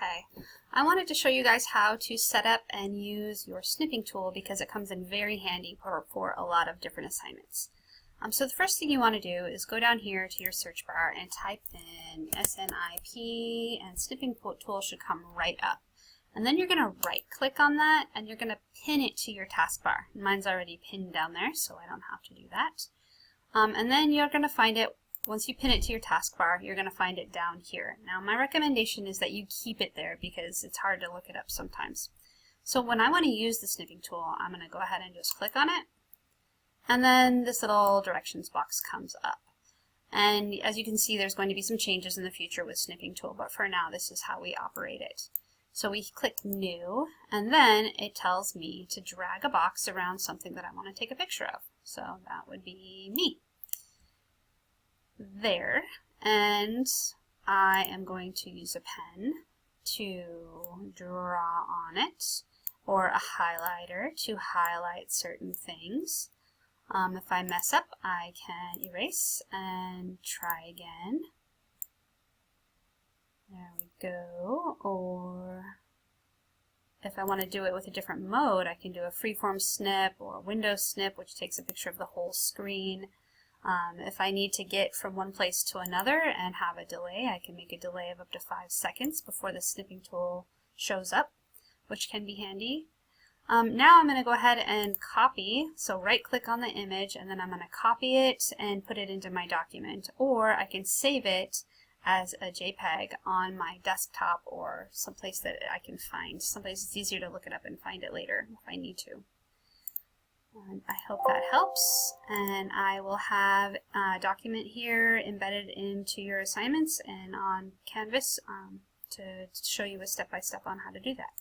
Okay, I wanted to show you guys how to set up and use your snipping tool because it comes in very handy for a lot of different assignments. So the first thing you want to do is go down here to your search bar and type in SNIP, and snipping tool should come right up. And then you're going to right click on that and you're going to pin it to your taskbar. Mine's already pinned down there, so I don't have to do that. And then you're going to find it. Once you pin it to your taskbar, you're going to find it down here. Now my recommendation is that you keep it there because it's hard to look it up sometimes. So when I want to use the snipping tool, I'm going to go ahead and just click on it. And then this little directions box comes up. And as you can see, there's going to be some changes in the future with snipping tool, but for now this is how we operate it. So we click new, and then it tells me to drag a box around something that I want to take a picture of. So that would be me. There, and I am going to use a pen to draw on it, or a highlighter to highlight certain things. If I mess up, I can erase and try again. There we go. Or if I want to do it with a different mode, I can do a freeform snip or a window snip, which takes a picture of the whole screen. If I need to get from one place to another and have a delay, I can make a delay of up to 5 seconds before the snipping tool shows up, which can be handy. Now I'm going to go ahead and copy, so right click on the image and then I'm going to copy it and put it into my document, or I can save it as a JPEG on my desktop or someplace that I can find. Someplace it's easier to look it up and find it later if I need to. And I hope that helps, and I will have a document here embedded into your assignments and on Canvas to show you a step-by-step on how to do that.